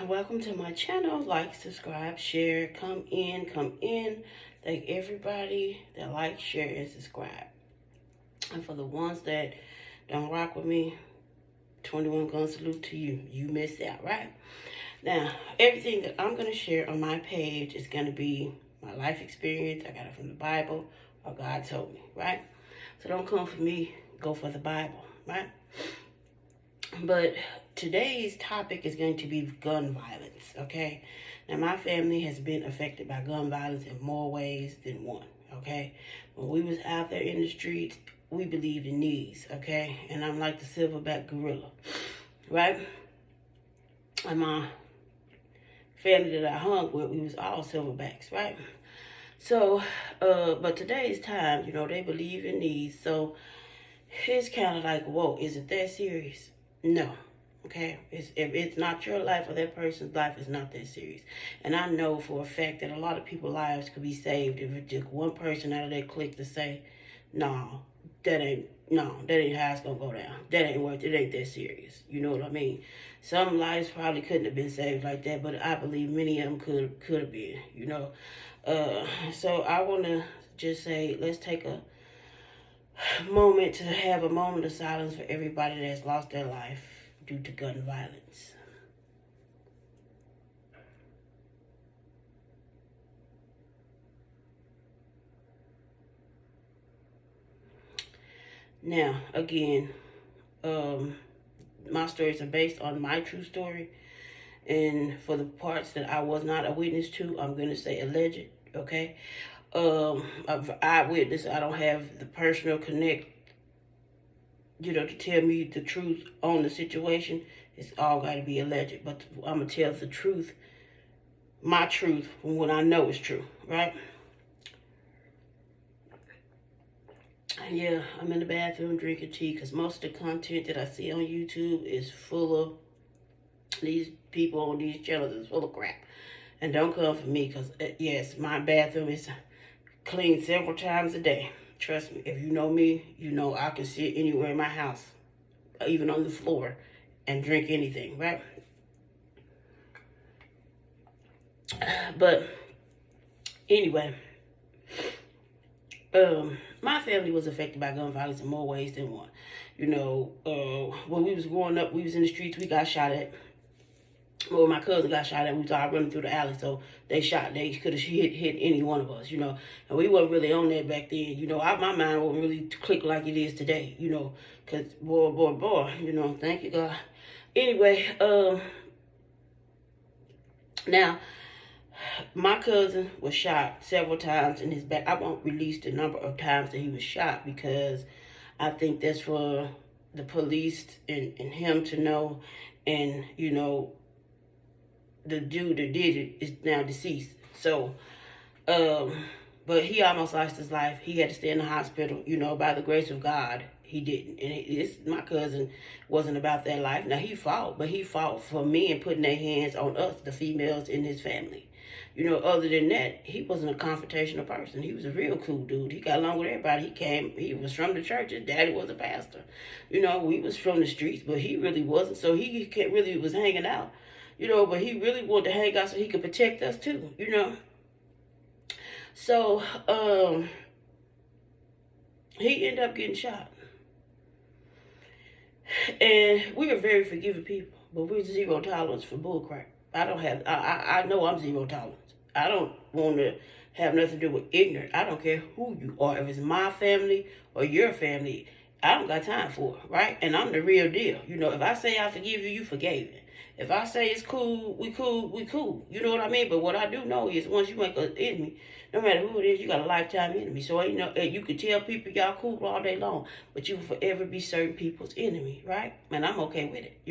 Welcome to my channel. Like, subscribe, share, come in. Thank everybody that likes, share, and subscribe. And for the ones that don't rock with me, 21 gun salute to you. You missed out, right? Now, everything that I'm going to share on my page is going to be my life experience. I got it from the Bible, or God told me, right? So don't come for me, go for the Bible, right? But today's topic is going to be gun violence, okay? Now, my family has been affected by gun violence in more ways than one, okay? When we was out there in the streets, we believed in these, okay? And I'm like the silverback gorilla, right? And my family that I hung with, we was all silverbacks, right? So, but today's time, they believe in these. So it's kind of like, whoa, is it that serious? No. Okay, if it's not your life or that person's life, it's not that serious. And I know for a fact that a lot of people's lives could be saved if it took one person out of that clique to say, no, that ain't how it's gonna go down. That ain't worth it. It ain't that serious. You know what I mean? Some lives probably couldn't have been saved like that, but I believe many of them could have been. So I want to just say, let's take a moment to have a moment of silence for everybody that's lost their life due to gun violence. Now, again, my stories are based on my true story, and for the parts that I was not a witness to, I'm going to say alleged, okay? Eyewitness, I don't have the personal connect, to tell me the truth on the situation. It's all got to be alleged, but I'm going to tell the truth, my truth, from what I know is true, right? Yeah, I'm in the bathroom drinking tea because most of the content that I see on YouTube is full of these people on these channels is full of crap. And don't come for me because, yes, my bathroom is cleaned several times a day. Trust me, if you know me, you know I can sit anywhere in my house, even on the floor, and drink anything, right? But anyway, my family was affected by gun violence in more ways than one. When we was growing up, we was in the streets, we got shot at. Well, my cousin got shot at. We started running through the alley, so they could have hit any one of us, And we wasn't really on that back then, my mind wasn't really click like it is today, because boy, thank you God. Anyway, now my cousin was shot several times in his back. I won't release the number of times that he was shot because I think that's for the police and him to know, and the dude that did it is now deceased. So, but he almost lost his life. He had to stay in the hospital. By the grace of God, he didn't. And my cousin wasn't about that life. Now, he fought, but he fought for me and putting their hands on us, the females in his family. Other than that, he wasn't a confrontational person. He was a real cool dude. He got along with everybody. He was from the church. His daddy was a pastor. We was from the streets, but he really wasn't. So he really was hanging out. But he really wanted to hang out so he could protect us too, So, he ended up getting shot. And we are very forgiving people, but we're zero tolerance for bullcrap. I know I'm zero tolerance. I don't want to have nothing to do with ignorant. I don't care who you are. If it's my family or your family, I don't got time for it, right? And I'm the real deal. If I say I forgive you, you forgave it. If I say it's cool, we cool. You know what I mean? But what I do know is once you make an enemy, no matter who it is, you got a lifetime enemy. So, you can tell people y'all cool all day long, but you will forever be certain people's enemy, right? And I'm okay with it,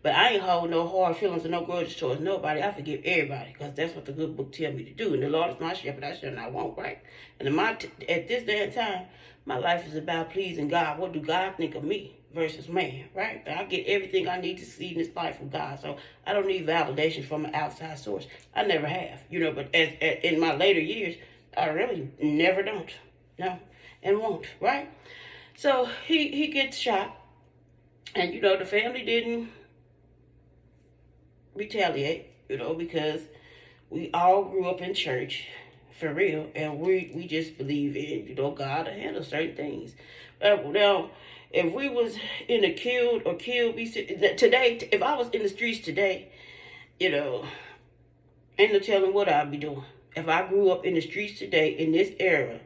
But I ain't hold no hard feelings or no grudges towards nobody. I forgive everybody because that's what the good book tell me to do. And the Lord is my shepherd, I shall not want, right? And at this day and time, my life is about pleasing God. What do God think of me versus man, right? I get everything I need to see in this life from God. So I don't need validation from an outside source. I never have, but in my later years, I really never don't. No, and won't, right? So he gets shot. And, the family didn't retaliate, because we all grew up in church, for real, and we just believe in, God to handle certain things. Now, if we was in a killed be today, if I was in the streets today, ain't no telling what I'd be doing. If I grew up in the streets today in this era,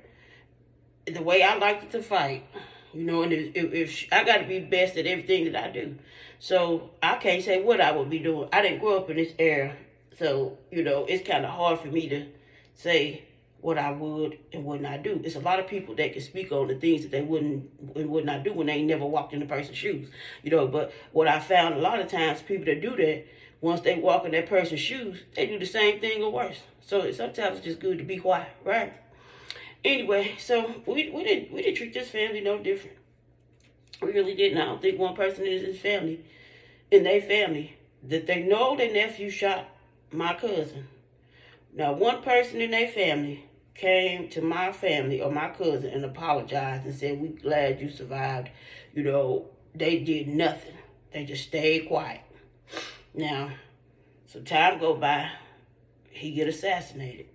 the way I like to fight, and if I got to be best at everything that I do, so I can't say what I would be doing. I didn't grow up in this era, so it's kind of hard for me to say what I would and would not do. It's a lot of people that can speak on the things that they wouldn't and would not do when they ain't never walked in a person's shoes, But what I found a lot of times, people that do that, once they walk in that person's shoes, they do the same thing or worse. So sometimes it's just good to be quiet, right? Anyway, so we didn't treat this family no different. We really didn't. I don't think one person in their family, that they know their nephew shot my cousin. Now, one person in their family came to my family or my cousin and apologized and said, "We glad you survived." They did nothing. They just stayed quiet. Now, some time go by, he get assassinated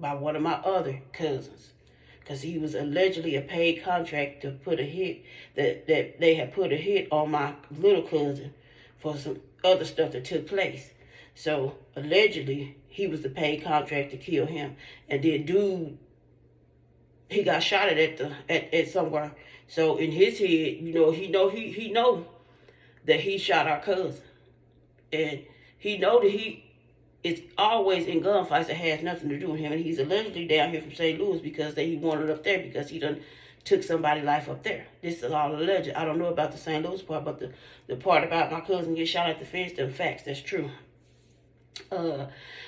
by one of my other cousins, because he was allegedly a paid contract to put a hit, that they had put a hit on my little cousin for some other stuff that took place. So allegedly he was the paid contract to kill him, and then dude, he got shot at somewhere. So in his head, he know that he shot our cousin, and he know that it's always in gunfights that has nothing to do with him. And he's allegedly down here from St. Louis because he wanted up there because he done took somebody's life up there. This is all alleged. I don't know about the St. Louis part, but the part about my cousin get shot at the fence, them facts, that's true.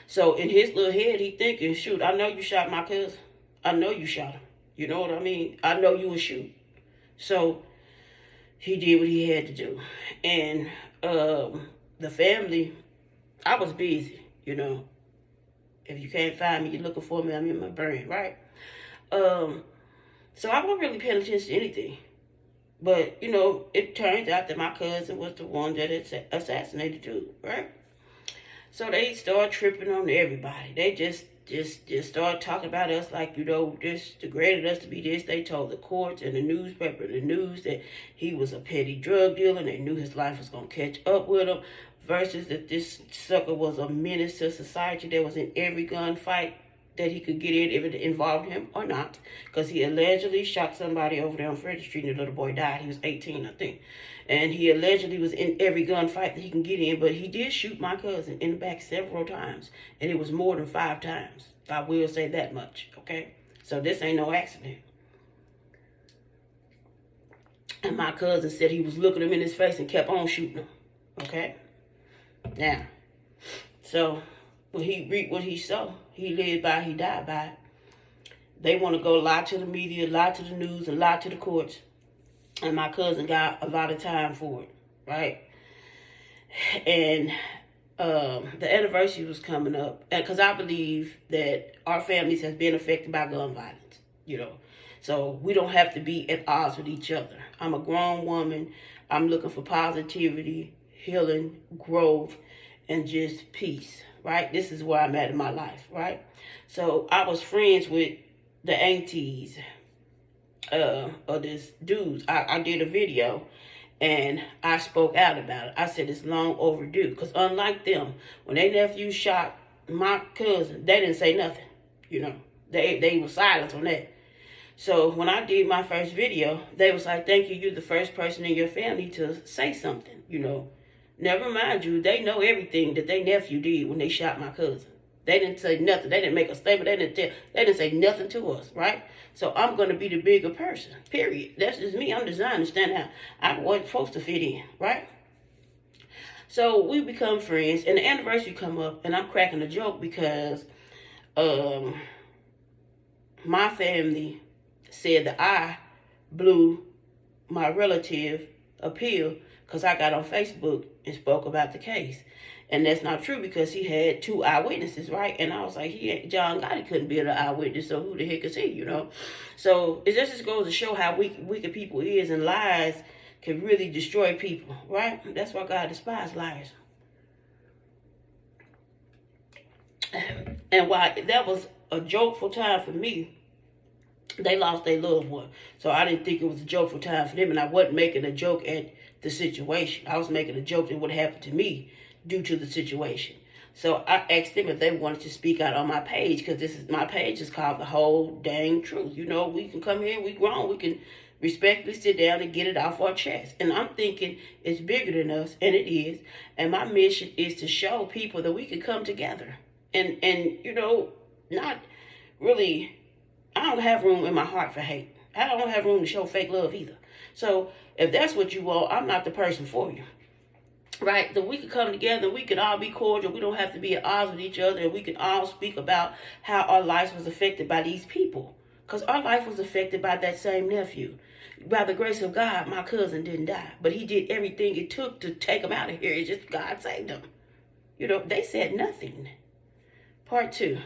So in his little head, he thinking, shoot, I know you shot my cousin. I know you shot him. You know what I mean? I know you would shoot. So he did what he had to do. And the family, I was busy. If you can't find me, you're looking for me, I'm in my brain, right? So I wasn't really paying attention to anything. But, it turns out that my cousin was the one that had assassinated dude, right? So they start tripping on everybody. They just start talking about us like, this degraded us to be this. They told the courts and the newspaper and the news that he was a petty drug dealer and they knew his life was going to catch up with him, versus that this sucker was a menace to society that was in every gunfight that he could get in, if it involved him or not, because he allegedly shot somebody over there on Frederick Street and the little boy died. He was 18, I think. And he allegedly was in every gunfight that he can get in, but he did shoot my cousin in the back several times, and it was more than 5 times. I will say that much, okay? So this ain't no accident. And my cousin said he was looking him in his face and kept on shooting him, okay? Now, so when he reaped what he sowed, he lived by, he died by it. They want to go lie to the media, lie to the news, and lie to the courts. And my cousin got a lot of time for it, right? And the anniversary was coming up, because I believe that our families has been affected by gun violence, So we don't have to be at odds with each other. I'm a grown woman. I'm looking for positivity, healing, growth, and just peace, right? This is where I'm at in my life, right? So I was friends with the aunties of this dude. I did a video and I spoke out about it. I said it's long overdue, because unlike them, when their nephew shot my cousin, they didn't say nothing, They were silent on that. So when I did my first video, they was like, thank you, you're the first person in your family to say something, Never mind you, they know everything that their nephew did when they shot my cousin. They didn't say nothing. They didn't make a statement. They didn't say nothing to us, right? So I'm going to be the bigger person, period. That's just me. I'm designed to stand out. I wasn't supposed to fit in, right? So we become friends, and the anniversary come up, and I'm cracking a joke because my family said that I blew my relative appeal because I got on Facebook and spoke about the case. And that's not true, because he had 2 eyewitnesses, right? And I was like, John Gotti couldn't be an eyewitness, so who the heck is he, So it just goes to show how wicked people is, and lies can really destroy people, right? That's why God despises liars. And while that was a jokeful time for me, they lost their loved one. So I didn't think it was a jokeful time for them, and I wasn't making a joke at the situation. I was making a joke that would happen to me due to the situation. So I asked them if they wanted to speak out on my page, because my page is called The Whole Dang Truth. You know, we can come here, we grown, we can respectfully sit down and get it off our chest. And I'm thinking it's bigger than us, and it is. And my mission is to show people that we can come together. And you know, not really, I don't have room in my heart for hate. I don't have room to show fake love either. So if that's what you want, I'm not the person for you. Right? That we could come together and we could all be cordial. We don't have to be at odds with each other, and we can all speak about how our lives was affected by these people. Because our life was affected by that same nephew. By the grace of God, my cousin didn't die. But he did everything it took to take him out of here. It's just God saved him. You know, they said nothing. Part 2.